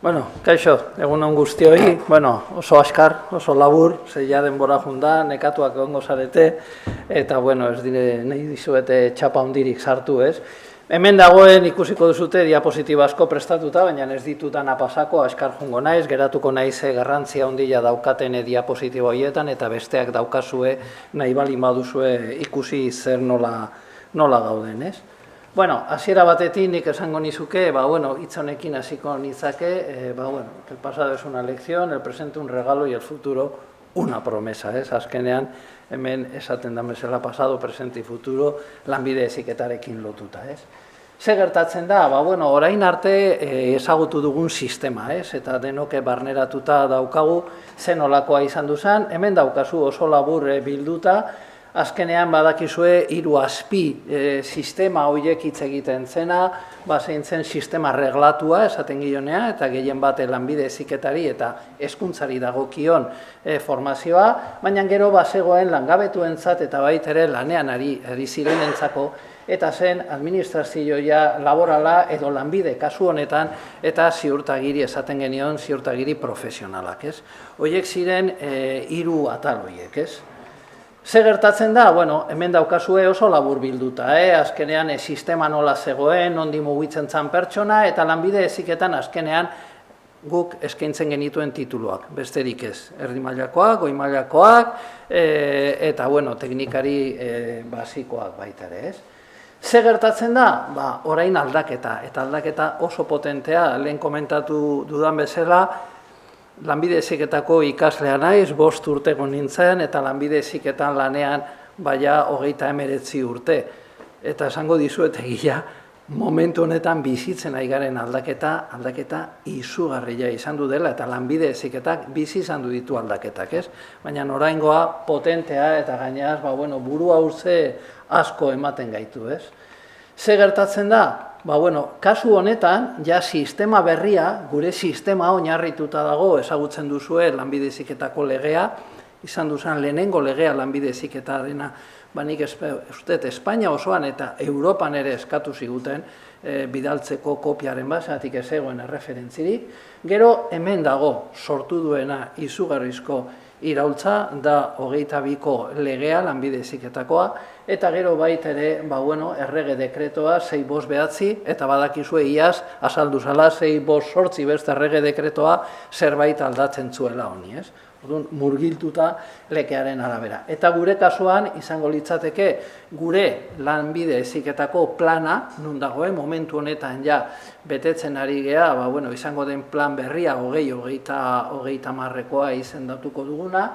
Bueno, kaixo, egun on guztioi, oso askar, oso labur, zeia denbora junda, nekatuak egongo zarete, eta, ez dire, nahi dizuete txapa hundirik sartu, ez? Hemen dagoen ikusiko duzute diapositiba asko prestatuta, baina ez ditutana pasako, askar jungo naiz, geratuko naiz garrantzia handia daukaten diapositiba horietan, eta besteak daukazue nahi bali baduzue ikusi zer nola gauden, ez? Hasiera batetik nik esango nizuke, hitz honekin hasiko nitzake, el pasado es una lección, el presente un regalo y el futuro una promesa, ez? Azkenean, hemen esaten da bezala pasado, presente y futuro, lanbide heziketarekin lotuta, ez? Ze gertatzen da, orain arte ezagutu dugun sistema, ez? Eta denoke barneratuta daukagu, zen olakoa izan duzan, hemen daukazu oso labur bilduta, azkenean badakizue 3 azpi sistema horiek hitz egiten zena, zein zen sistema reglatua esaten gionea, eta gehien bat lanbide heziketari eta hezkuntzari dagokion formazioa, baina gero bazegoen langabetuentzat eta baita ere lanean ari zirenentzako, eta zen administrazioa laborala edo lanbide kasu honetan, eta ziurtagiri esaten genion, ziurtagiri profesionalak, ez? Horiek ziren 3 atal horiek, ez? Ze gertatzen da, hemen daukazue oso labur bilduta, azkenean sistema nola zegoen, nondi mugitzen zan pertsona, eta lanbide heziketan azkenean guk eskaintzen genituen tituluak, besterik ez, erdi mailakoak, goi mailakoak, eta teknikari basikoak baita ere, ez? Ze gertatzen da, orain aldaketa, eta aldaketa oso potentea, lehen komentatu dudan bezala, lanbide heziketako ikaslea naiz, 5 urteko nintzen, eta lanbide heziketan lanean 39 urte. Eta esango dizuet egia, momentu honetan bizitzen ari garen aldaketa izugarria izan du dela, eta lanbide heziketak bizi izan du ditu aldaketak, ez? Baina oraingoa potentea eta gaineaz, burua urze asko ematen gaitu, ez? Ze gertatzen da? Kasu honetan, ja sistema berria, gure sistema oinarrituta dago, ezagutzen duzue lanbide heziketako legea, izan duzan lehenengo legea lanbide heziketarena, nik uste Espainia osoan eta Europan ere eskatu ziguten bidaltzeko kopiaren basatik ez egoen erreferentzirik. Gero hemen dago sortu duena izugarrizko iraultza da 22ko legea lanbide heziketakoa, eta gero baita ere, errege dekretoa 659, eta badakizue iaz, azaldu zala 658 beste errege dekretoa zerbait aldatzen zuela honi, ez? Orduan, murgiltuta lekearen arabera. Eta gure kasuan, izango litzateke, gure lanbide heziketako plana, nun dagoen, momentu honetan ja betetzen ari gea, izango den plan berria, 20-30koa izendatuko duguna,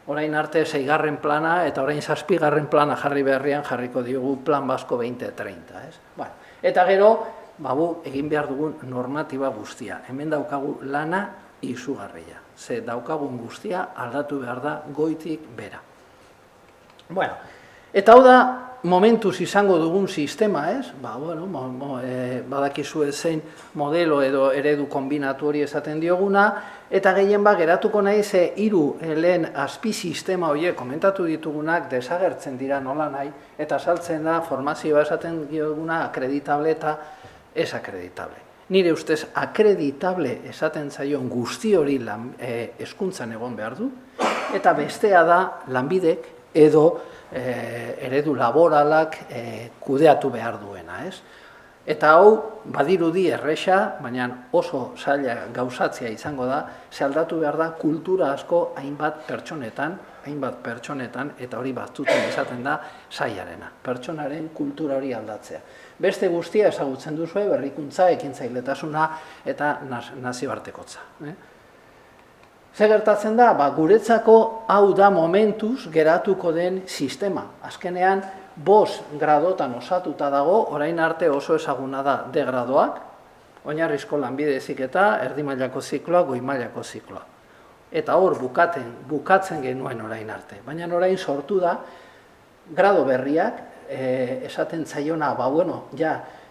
orain arte 6. plana, eta orain 7. plana jarri berrian jarriko diogu plan basko 20-30, ez? Eta gero, egin behar dugun normatiba guztia. Hemen daukagu lana izugarria. Ze daukagun guztia aldatu behar da goitik bera. Eta hau da momentuz izango dugun sistema, ez? Badakizu zein modelo edo eredu kombinatu hori esaten dioguna, eta gehien geratuko nahi ze 3 lehen azpi sistema horiek komentatu ditugunak desagertzen dira nola nahi, eta saltzen da formazioa esaten dioguna akreditable eta ez akreditable. Nire ustez akreditable esaten zaion guzti hori hezkuntzan egon behar du, eta bestea da lanbidek edo eredu laboralak kudeatu behar duena, ez? Eta hau badirudi erresa, baina oso zaila gauzatzea izango da, ze aldatu behar da kultura asko hainbat pertsonetan, eta hori batzutan esaten da zailarena, pertsonaren kultura hori aldatzea. Beste guztia ezagutzen duzue, berrikuntza, ekintzailetasuna eta nazioartekotza. Ze gertatzen da, guretzako hau da momentuz geratuko den sistema. Azkenean, 5 gradotan osatuta dago, orain arte oso ezaguna da D gradoak, oinarrizko lanbide heziketa, erdi mailako zikloa, goi mailako zikloa. Eta hor bukatzen genuen orain arte. Baina orain sortu da, grado berriak, esaten zaiona,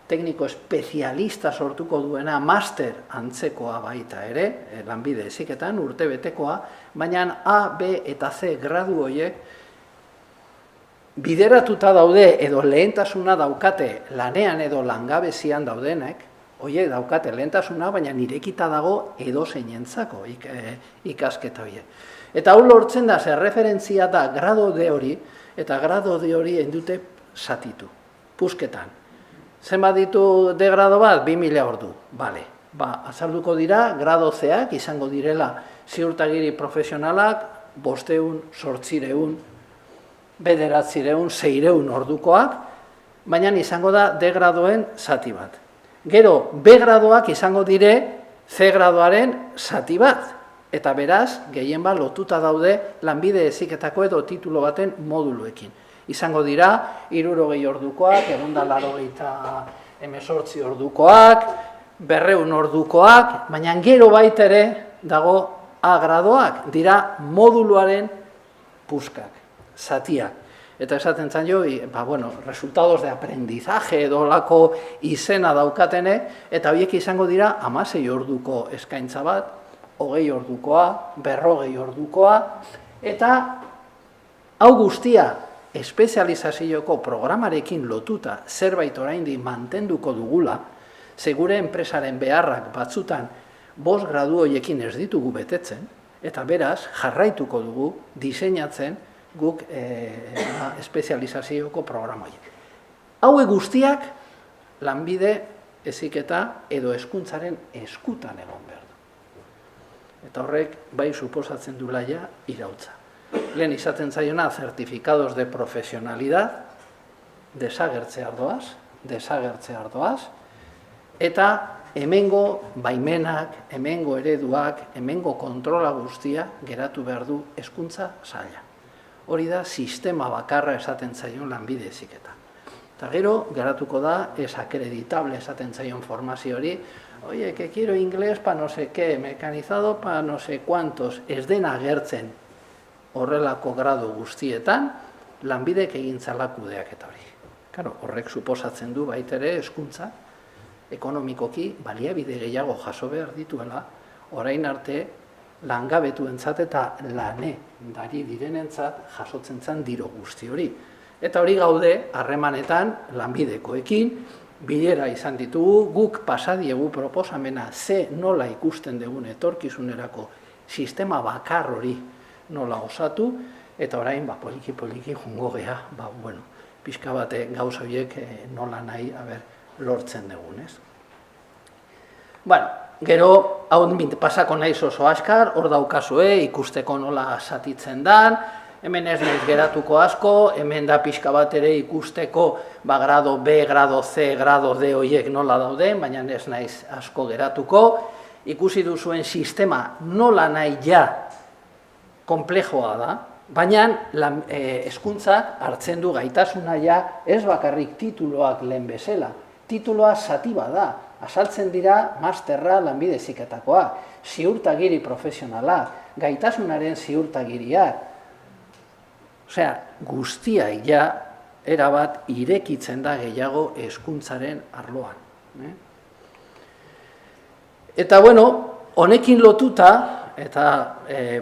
tekniko espezialista sortuko duena, master antzekoa baita ere, lanbide heziketan, urtebetekoa, baina A, B eta C gradu horiek bideratuta daude edo lehentasuna daukate lanean edo langabezian daudenek, Horiek daukate lehentasuna, baina nirekita dago edozeinentzako ikasketa horiek. Eta hau lortzen da, zer referentzia da grado D hori, eta grado D hori endute zatitu, pusketan. Zenbat ditu D grado bat? 2000 ordu, bale. Azalduko dira, grado C-ak izango direla ziurtagiri profesionalak, 500, 800, 900, 600 ordukoak, baina izango da D gradoen zati bat. Gero, B gradoak izango dire C gradoaren zati bat, eta beraz, gehien bat lotuta daude lanbide heziketako edo titulo baten moduluekin. Izango dira, 60 ordukoak, 188 ordukoak, 200 ordukoak, baina gero baita ere dago A gradoak, dira moduluaren puskak, zatiak. Eta esaten zan jo, resultados de aprendizaje edo lako izena daukatene, eta horiek izango dira 16 orduko eskaintza bat, 20 ordukoa, 40 ordukoa, eta hau guztia espezializazioko programarekin lotuta zerbait oraindik mantenduko dugula, segure enpresaren beharrak batzutan 5 gradu horiekin ez ditugu betetzen, eta beraz jarraituko dugu diseinatzen guk espezializazioko programa horiek. Hauek guztiak lanbide heziketa edo hezkuntzaren eskutan egon behar du. Eta horrek bai suposatzen duela ja irautza. Lehen izaten zaiona certificados de profesionalidad, desagertzea ardoaz, eta hemengo baimenak, hemengo ereduak, hemengo kontrola guztia geratu behar du hezkuntza saila. Hori da sistema bakarra esaten zaion lanbide heziketa. Eta gero, geratuko da, ez akreditable esaten zaion formazio hori, oie, que quiero inglés pa no sé qué, mekanizado pa no sé cuantos, ez dena agertzen horrelako gradu guztietan, lanbidek egintzala kudeaketa hori. Claro, horrek suposatzen du baitere hezkuntza ekonomikoki baliabide gehiago jaso behar dituela, orain arte langabetuentzat eta lanedari direnentzat jasotzen zen diru guzti hori. Eta hori gaude harremanetan lanbidekoekin, bilera izan ditugu, guk pasadiegu proposamena ze nola ikusten dugun etorkizunerako sistema bakar hori nola osatu, eta orain poliki-poliki jungo geha, pixka bate gauza horiek nola nahi lortzen dugun, ez? Gero, hau pasako naiz oso askar, hor daukazue, ikusteko nola zatitzen dan, hemen ez naiz geratuko asko, hemen da pixka bat ere ikusteko grado B, grado C, grado D horiek nola dauden, baina ez naiz asko geratuko. Ikusi duzuen sistema nola nahi ja konplejoa da, baina hezkuntzak hartzen du gaitasuna ja ez bakarrik tituloak lehen bezala. Tituloa zati da. Azaltzen dira masterra lanbide heziketakoa, ziurtagiri profesionala, gaitasunaren ziurtagiria. Osea, guztia ja erabat irekitzen da gehiago hezkuntzaren arloan. Eta honekin lotuta, eta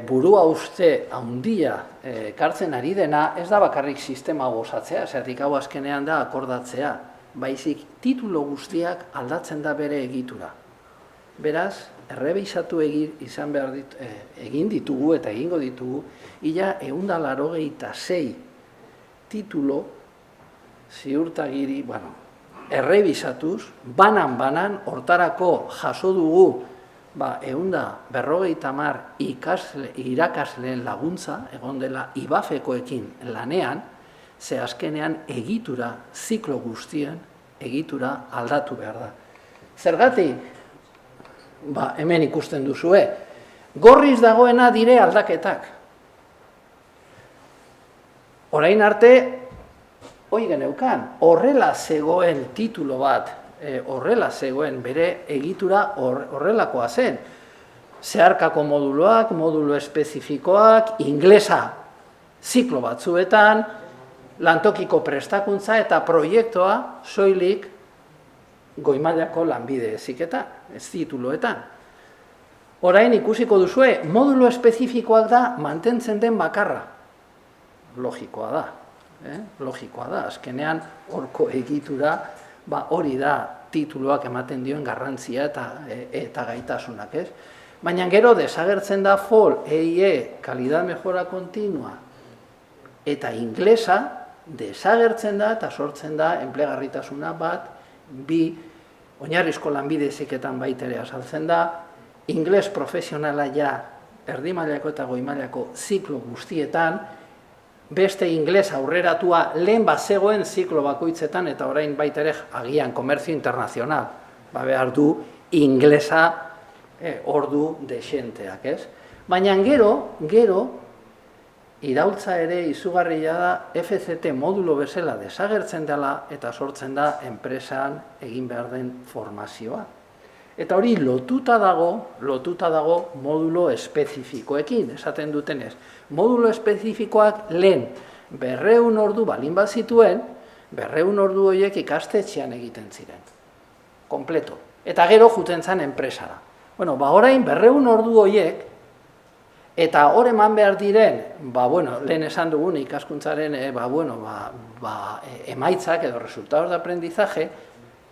burua uste handia ekartzen ari dena, ez da bakarrik sistema gozatzea, zertik hau azkenean da akordatzea, baizik titulo guztiak aldatzen da bere egitura. Beraz, errebisatu egin ditugu eta egingo ditugu, ia 186 titulo ziurtagiri, errebisatuz, banan, hortarako jaso dugu 150 irakasleen laguntza, egon dela IBAFekoekin lanean, ze azkenean egitura, ziklo guztien egitura aldatu behar da. Zergatik? Hemen ikusten duzue. Gorriz dagoena dire aldaketak. Orain arte, horrela zegoen titulo bat, horrela zegoen bere egitura horrelakoa zen. Zeharkako moduloak, modulo espezifikoak, inglesa ziklo batzuetan, lantokiko prestakuntza eta proiektua soilik goi-mailako lanbide heziketa, ez tituloetan. Orain ikusiko duzue, modulo espezifikoak da mantentzen den bakarra. Logikoa da, azkenean horko egitura hori da tituluak ematen dioen garrantzia eta gaitasunak, ez? Baina gero desagertzen da FOL, EIE, kalidad mejora continua, eta inglesa desagertzen da eta sortzen da enplegarritasuna bat, bi, oinarrizko lanbide heziketan baitere azaltzen da, ingles profesionala ja erdi mailako eta goi mailako ziklo guztietan, beste ingles aurreratua lehen bazegoen ziklo bakoitzetan eta orain baitere agian komerzio internazional, behar du inglesa ordu desenteak, ez? Baina gero, iraultza ere izugarria da FCT modulo bezala desagertzen dela eta sortzen da enpresan egin behar den formazioa. Eta hori lotuta dago modulo espezifikoekin, esaten dutenez. Modulo espezifikoak lehen 200 ordu balin bazituen, 200 ordu horiek ikastetxean egiten ziren. Kompleto. Eta gero juten zen enpresara. Bueno, orain 200 ordu horiek, eta hor eman behar diren, lehen esan dugun ikaskuntzaren emaitzak edo resultados de aprendizaje,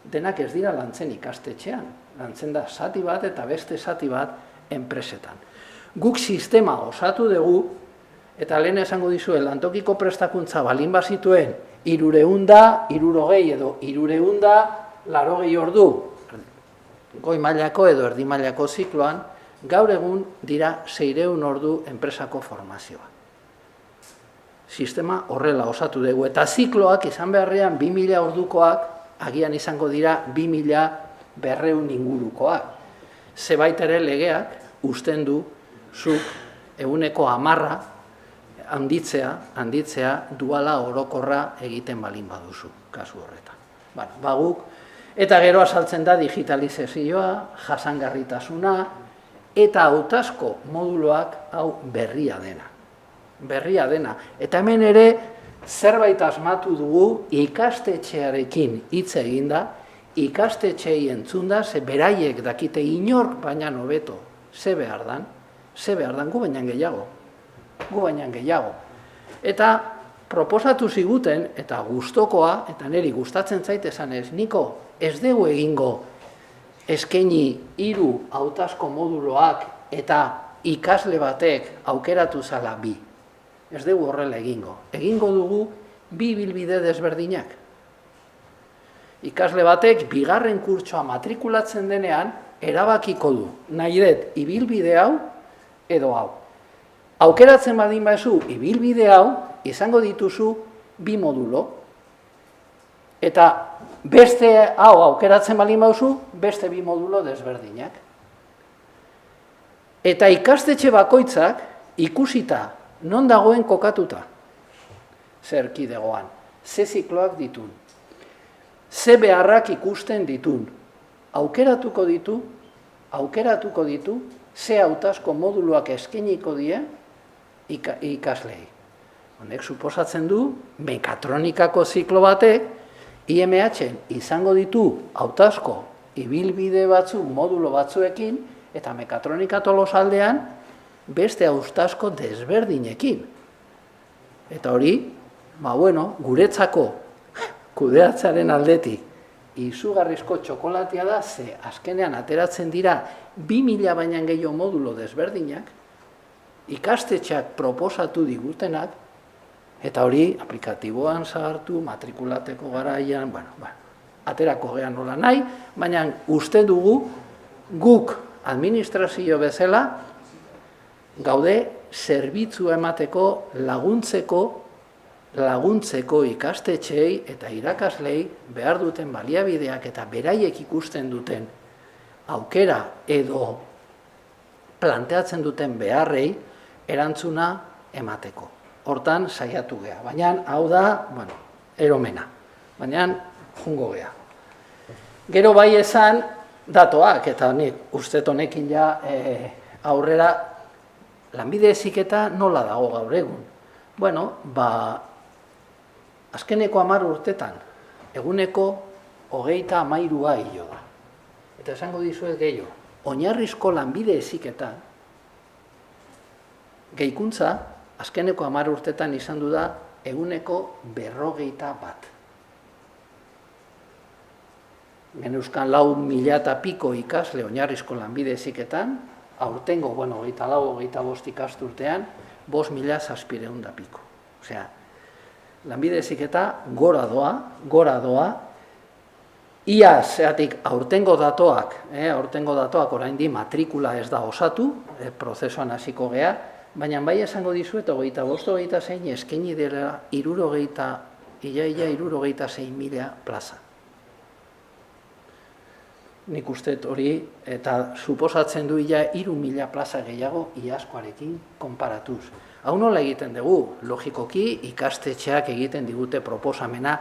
denak ez dira lantzen ikastetxean. Lantzen da zati bat eta beste zati bat enpresetan. Guk sistema osatu dugu, eta lehen esango dizue, lantokiko prestakuntza balin bazituen 360 edo 380 ordu, goi mailako edo erdi mailako zikloan, gaur egun dira 600 ordu enpresako formazioa. Sistema horrela osatu dugu, eta zikloak izan beharrean 2000 ordukoak, agian izango dira 2200 ingurukoak. Zebait ere legeak usten du zuk 110 handitzea duala orokorra egiten balin baduzu, kasu horretan. Guk, eta gero azaltzen da digitalizazioa, jasangarritasuna, eta hautazko moduloak hau berria dena. Eta hemen ere zerbait asmatu dugu ikastetxearekin hitz eginda, ikastetxeei entzunda, ze beraiek dakite inork baina hobeto, ze behar dan, gu baina gehiago. Eta proposatu ziguten, eta gustokoa, eta niri gustatzen zait esanez, Niko, ez dugu egingo eskaini 3 hautazko moduloak eta ikasle batek aukeratu zala 2. Ez dugu horrela egingo. Egingo dugu 2 ibilbide desberdinak. Ikasle batek bigarren kurtsoa matrikulatzen denean erabakiko du. Nahi dut ibilbide hau edo hau. Aukeratzen badin bazu ibilbide hau, izango dituzu 2 modulo. Eta beste hau aukeratzen balin bauzu, beste 2 modulo desberdinak. Eta ikastetxe bakoitzak ikusita non dagoen kokatuta, zer erkidegoan, ze zikloak ditun, ze beharrak ikusten ditun, aukeratuko ditu, ze hautazko moduluak eskainiko die ikaslei. Honek suposatzen du, mekatronikako ziklo batek, IMH-en izango ditu hautazko ibilbide batzu, modulo batzuekin, eta mekatronika tolosaldean beste hautazko desberdinekin. Eta hori, guretzako kudeatzearen aldetik izugarrizko txokolatia da, ze azkenean ateratzen dira 2000 baina gehiago modulo desberdinak, ikastetxeak proposatu digutenak, eta hori aplikatiboan sartu, matrikulateko garaian, aterako gean nola nahi, baina uste dugu guk administrazio bezala gaude zerbitzua emateko laguntzeko ikastetxeei eta irakaslei behar duten baliabideak eta beraiek ikusten duten aukera edo planteatzen duten beharrei erantzuna emateko. Hortan saiatu gea, baina hau da, eromena, baina jungo gea. Gero bai esan datoak, eta nik ustet honekin ja aurrera lanbide heziketa nola dago gaur egun. Azkeneko 10 urtetan, eguneko 33 hilo da. Eta esango dizuet gehiago, oinarrizko lanbide heziketa, gehikuntza, azkeneko 10 urtetan izan du da eguneko 51. Geneuzkan 4.000 eta piko ikasle oinarrizko lanbide heziketan, aurtengo, 24-25 ikasturtean, 5.700 da piko. Osea, lanbide heziketa gora doa, ia zeatik aurtengo datoak oraindik matrikula ez da osatu, prozesuan hasiko gea, baina bai esango dizuet 25-26 eskaini dela 66.000 plaza. Nik uste hori, eta suposatzen du ia 3.000 plaza gehiago iazkoarekin konparatuz. Hau nola egiten dugu? Logikoki ikastetxeak egiten digute proposamena,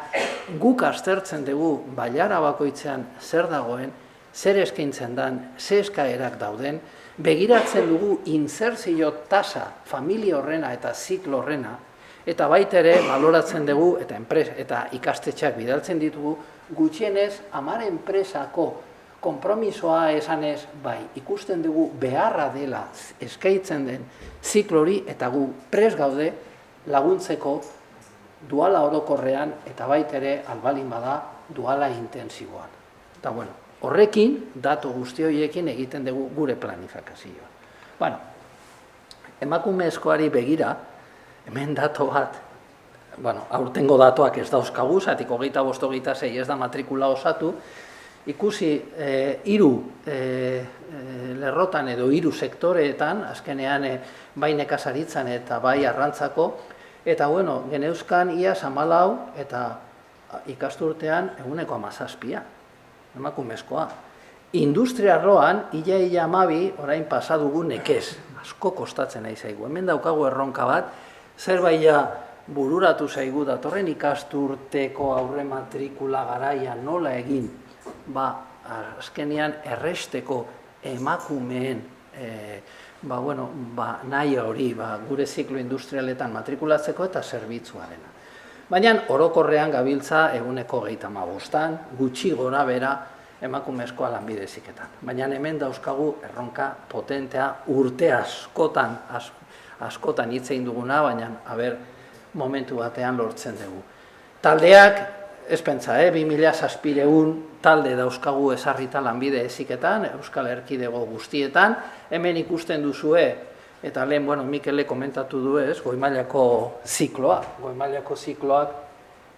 guk aztertzen dugu bailara bakoitzean zer dagoen, zer eskaintzen den, zer eskaerak dauden, begiratzen dugu inserzio tasa familia horrena eta ziklo horrena, eta baita ere baloratzen dugu, eta ikastetxeak bidaltzen ditugu, gutxienez 10 enpresako konpromisoa esanez, bai, ikusten dugu beharra dela eskaintzen den ziklori eta gu prest gaude laguntzeko duala orokorrean eta baita ere albalin bada duala intensiboan. Eta bueno, horrekin, datu guzti horiekin egiten dugu gure planifikazioa. Bueno, emakumezkoari begira, hemen dato bat, bueno, aurtengo datoak ez dauzkagu, zatik 25-26 ez da matrikula osatu, ikusi 3 lerrotan edo 3 sektoreetan, azkenean bai nekazaritzan eta bai arrantzako, eta bueno, geneuzkan ia 14 eta ikasturtean 17%, emakumezkoa. Industria arloan, ia 12, orain pasadugu nekez, asko kostatzen nahi zaigu. Hemen daukagu erronka bat, zerbait bururatu zaigu datorren ikasturteko aurre matrikula garaia nola egin, azkenean erresteko emakumeen nahi hori gure ziklo industrialetan matrikulatzeko eta zerbitzuarena. Baina orokorrean gabiltza 25%, gutxi gora bera emakumezkoa lanbide heziketan. Baina hemen dauzkagu erronka potentea urte askotan hitz egin duguna, baina momentu batean lortzen dugu. Taldeak, ez pentsa, 2.700 talde dauzkagu ezarrita lanbide heziketan, Euskal Erkidego guztietan, hemen ikusten duzue, eta lehen, Mikele komentatu du ez, goi-mailako zikloak. Goi-mailako zikloak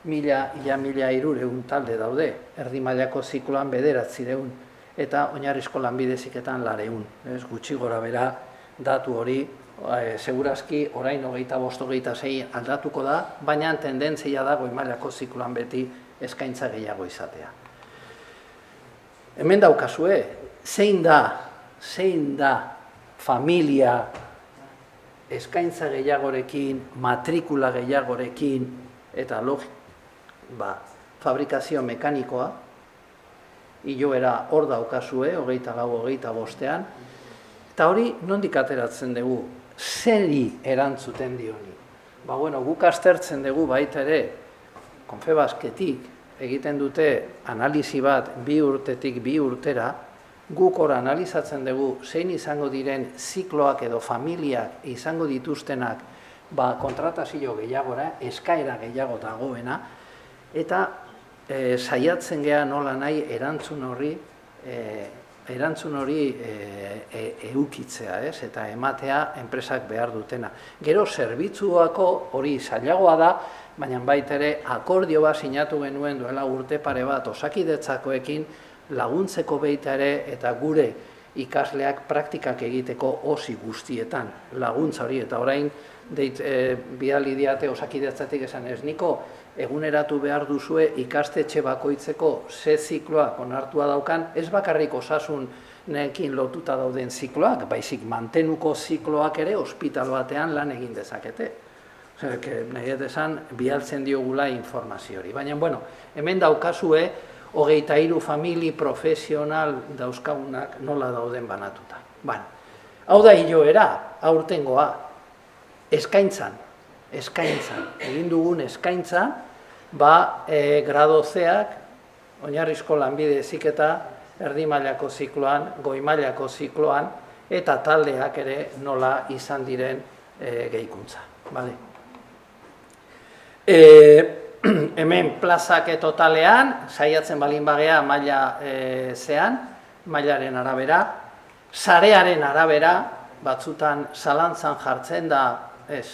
1.300 talde daude, erdi mailako zikloan 900, eta oinarrizko lanbide heziketan 400. Gutxi gora bera datu hori, segurazki orain 25-26 aldatuko da, baina tendentzia da goi-mailako zikloan beti eskaintza gehiago izatea. Hemen daukazue, zein da familia eskaintza gehiagorekin, matrikula gehiagorekin, eta fabrikazio mekanikoa, hiloera hor daukazue, 24-25ean, eta hori nondik ateratzen dugu, zeri erantzuten dioni. Guk aztertzen dugu baita ere, Confebasketik egiten dute analizi bat 2 urtetik 2 urtera, guk hor analizatzen dugu zein izango diren zikloak edo familiak izango dituztenak kontratazio gehiagora, eskaera gehiago dagoena, eta saiatzen gea nola nahi erantzun hori eukitzea, eta ematea enpresak behar dutena. Gero zerbitzuako hori zailagoa da, baina baita ere akordio bat sinatu genuen duela urte pare bat osakidetzakoekin laguntzeko baita ere eta gure ikasleak praktikak egiteko osi guztietan laguntza hori, eta orain bidali diate osakidetzatik esan ez, niko eguneratu behar duzue ikastetxe bakoitzeko ze zikloak onartua daukan, ez bakarrik osasunekin lotuta dauden zikloak, baizik mantenuko zikloak ere ospital batean lan egin dezakete. Nahi esan, bialtzen diogula informazio hori. Baina, hemen daukazue, 23 famili profesional dauzkagunak nola dauden banatuta. Hau da hiloera, aurtengoa, eskaintzan, egin dugun eskaintza, grado zeak, oinarrizko lanbide heziketa, erdi mailako zikloan, goi mailako zikloan, eta taldeak ere nola izan diren gehikuntza. Hemen plazak totalean, saiatzen balin bagea maila mailaren arabera, sarearen arabera, batzutan zalantzan jartzen da, ez,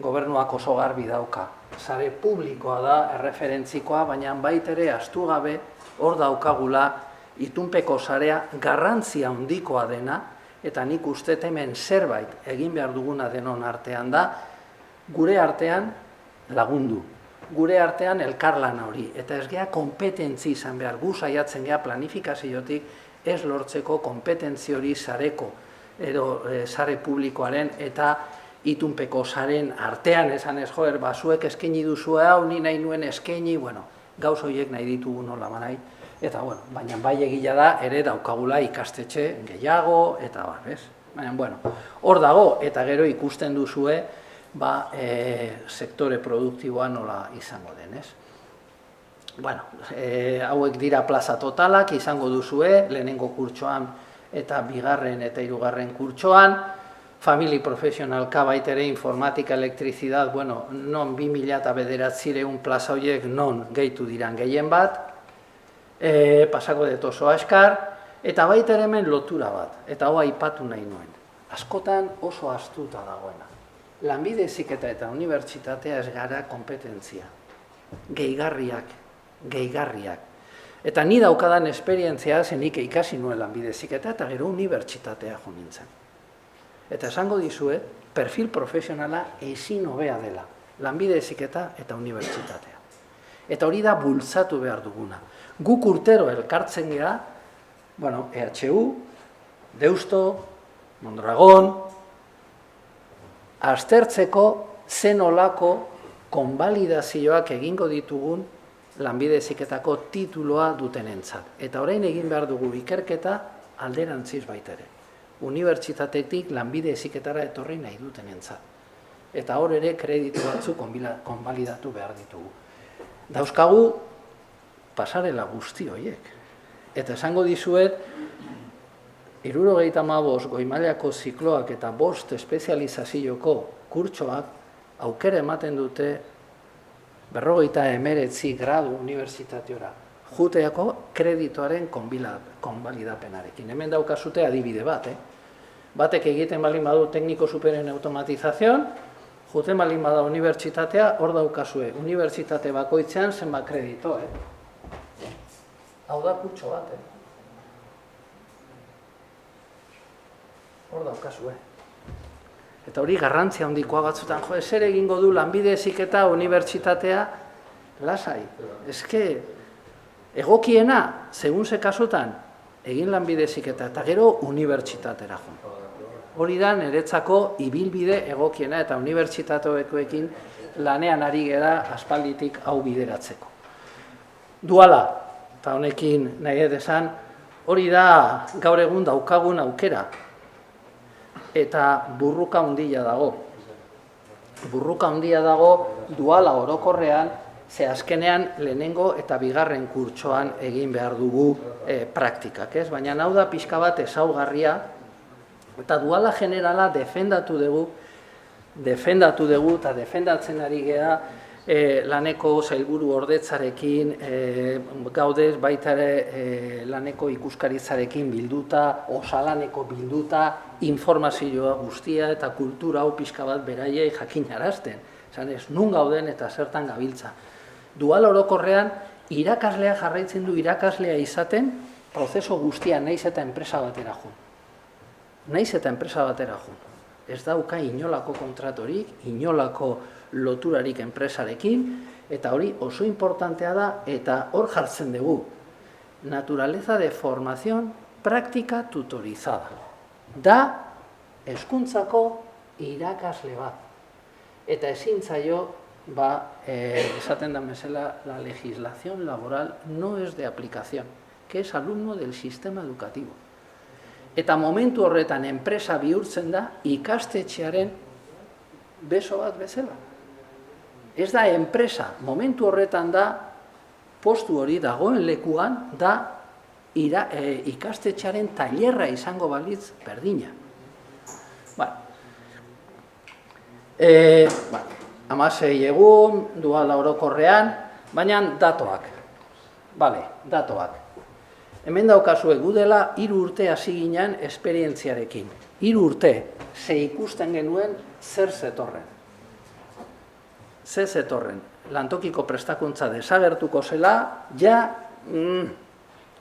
gobernuak oso garbi dauka. Sare publikoa da, erreferentzikoa, baina baitere astu gabe hor daukagula itunpeko sarea garrantzia handikoa dena, eta nik uste hemen zerbait egin behar duguna denon artean da, gure artean lagundu, gure artean elkarlana hori, eta ez gea kompetentzi izan behar, gu saiatzen gea planifikaziotik ez lortzeko kompetentzi hori sareko, edo sare publikoaren eta itunpeko saren artean esan ez joer, zuek eskaini duzu hau, ni nahi nuen eskaini, bueno, gauz horiek nahi ditugu nola manai, eta bueno, baina bai egila da ere daukagula ikastetxe gehiago, eta bar, ez? Baina, bueno, hor dago, eta gero ikusten duzue, sektore produktiboa nola izango den, ez? Bueno, hauek dira plaza totalak izango duzue, lehenengo kurtsoan eta bigarren eta hirugarren kurtsoan, famili profesionalka baitere informatika, elektrizidad, bueno, non 2009 plaza horiek non gehitu diran gehien bat, pasako dut oso askar, eta baitere hemen lotura bat, eta hoa aipatu nahi nuen. Askotan oso astuta dagoena. Lanbide heziketa eta unibertsitatea ez gara kompetentzia. Gehigarriak. Eta ni daukadan esperientzia zenik ikasi nuen lanbide heziketa eta gero unibertsitatea jo nintzen. Eta esango dizue, perfil profesionala ezin hobea dela. Lanbide heziketa eta unibertsitatea. Eta hori da bultzatu behar duguna. Guk urtero elkartzen gera, bueno, EHU, Deusto, Mondragon, aztertzeko zen olako konbalidazioak egingo ditugun lanbide heziketako tituloa dutenentzat. Eta orain egin behar dugu ikerketa alderantziz baitere. Unibertsitatetik lanbide heziketara etorri nahi dutenentzat. Eta hor ere kreditu batzuk konbalidatu behar ditugu. Dauzkagu pasarela guzti horiek. Eta esango dizuet, 75 goi-mailako zikloak eta 5 espezializazioko kurtsoak aukera ematen dute 59 gradu unibertsitateora. Juteako kredituaren konbalidapenarekin. Hemen daukazute adibide bat. Batek egiten balin badu tekniko superen automatizazion, juten balin bada unibertsitatea, hor daukazue. Unibertsitate bakoitzean zenbat kredito. Hau da kurtso bat. Hor daukazue. Eta hori garrantzia handikoa batzutan, jo, zer egingo du lanbide heziketa unibertsitatea, lasai. Eske, egokiena, segun ze kasutan, egin lanbide heziketa eta gero unibertsitatera jo. Hori da niretzako ibilbide egokiena eta unibertsitateekoekin lanean ari gera aspalditik hau bideratzeko. Duala, eta honekin nahi esan, hori da gaur egun daukagun aukera. Eta burruka handia dago. Burruka handia dago duala orokorrean, ze azkenean lehenengo eta bigarren kurtsoan egin behar dugu praktikak, ez? Baina hau da pixka bat ezaugarria, eta duala generala defendatu dugu eta defendatzen ari gea laneko sailburu ordetzarekin, gaudez baita ere laneko ikuskaritzarekin bilduta, osalaneko bilduta, informazioa guztia eta kultura hau pixka bat beraiei jakinarazten. Esan ez, nun gauden eta zertan gabiltza. Dual orokorrean, irakaslea jarraitzen du irakaslea izaten, prozeso guztia naiz eta enpresa batera jun. Naiz eta enpresa batera jun. Ez dauka inolako kontratorik, inolako loturarik enpresarekin, eta hori oso importantea da, eta hor jartzen dugu. Naturaleza de formación práctica tutorizada. Da, hezkuntzako irakasle bat. Eta ezin zaio, esaten da bezala, la legislación laboral no es de aplicación, que es alumno del sistema educativo. Eta momentu horretan enpresa bihurtzen da ikastetxearen beso bat bezala. Ez da enpresa, momentu horretan da, postu hori dagoen lekuan, da ikastetxearen tailerra izango balitz berdina. 16 egun, duala orokorrean, baina datoak. Bale, datoak. Hemen daukazue gudela 3 urte hasi ginen esperientziarekin. 3 urte, ze ikusten genuen zer zetorren. Zer zetorren. Lantokiko prestakuntza desagertuko zela, ja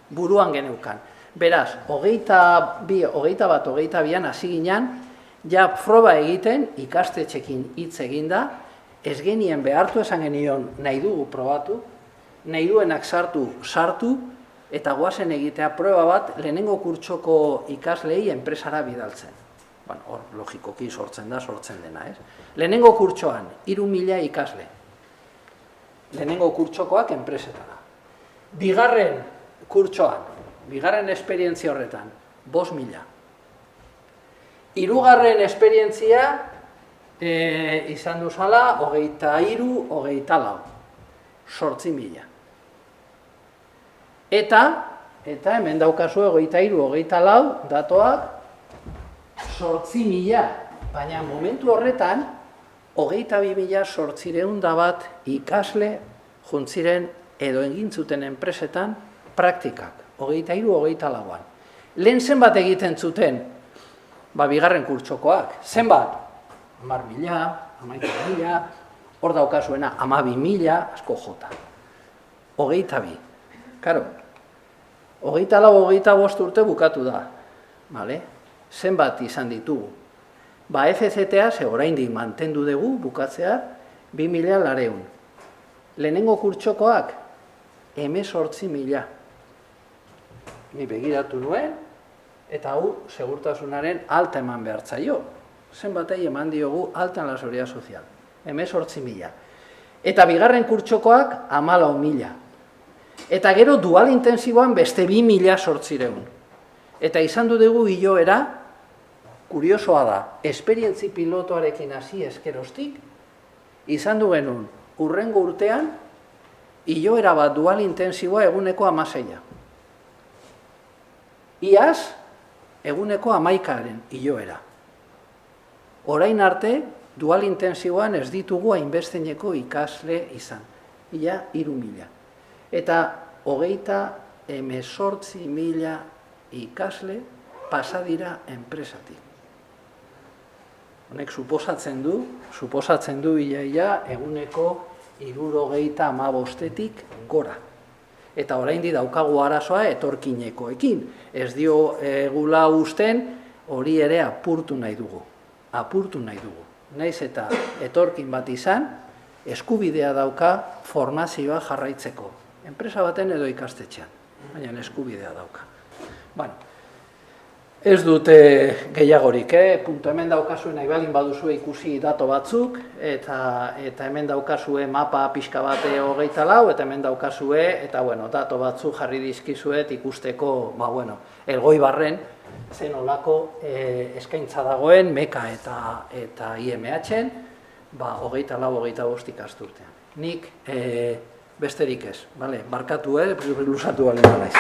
buruan geneukan. Beraz, 22an hasi ginen, ja proba egiten ikastetxekin hitz eginda, ez genien behartu esan genion nahi dugu probatu, nahi duenak sartu, eta goazen egitea proba bat lehenengo kurtsoko ikaslei enpresara bidaltzen. Bueno, hor, logikoki sortzen dena, ez? Lehenengo kurtsoan, 3.000 ikasle. Lehenengo kurtsokoak enpresetara. Bigarren kurtsoan, bigarren esperientzia horretan, 5.000. Hirugarren esperientzia izan duzala, 23, 24, 8.000. Eta hemen daukazue 23, 24 datoak 8.000, baina momentu horretan 22.801 ikasle juntziren edo egintzuten enpresetan praktikak, 23, 24an. Lehen zenbat egiten zuten, bigarren kurtsokoak, zenbat? 10.000, 11.000, hor daukazuena 12.000, asko jota. 22. Karo, 24-25 urte bukatu da. Zenbat izan ditugu. FCTA ze oraindik mantendu dugu bukatzea 2.200. Lehenengo kurtsokoak 18.000. Ni begiratu nuen, eta hau segurtasunaren alta eman behartzaio. Zenbatei eman diogu alta en la seguridad social. 18.000. Eta bigarren kurtsokoak 14.000. Eta gero dual intensiboan beste 2.800. Eta izan du dugu hiloera, kuriosoa da, esperientzi pilotoarekin hasi eskerostik, izan du genuen hurrengo urtean, hiloera bat dual intensiboa eguneko 16. Iaz, eguneko 11aren hiloera. Orain arte, dual intensiboan ez ditugu hainbesteneko ikasle izan. Ia 3.000. Eta 38.000 ikasle pasa dira enpresatik. Honek suposatzen du ia eguneko 75tik gora. Eta oraindik daukagu arazoa etorkinekoekin. Ez dio gula usten hori ere apurtu nahi dugu. Naiz eta etorkin bat izan, eskubidea dauka formazioa jarraitzeko. Enpresa baten edo ikastetxean, baina eskubidea dauka. Ez dute gehiagorik, punto hemen daukazue nahi balin baduzue ikusi dato batzuk, eta hemen daukazue mapa pixka bate 24, eta hemen daukazue, eta dato batzuk jarri dizkizuet ikusteko, Elgoibarren, zen olako eskaintza dagoen, meka eta IMH-en, 24-25 ikasturtean. Nik besterik ez, barkatu, lusatu balen naiz.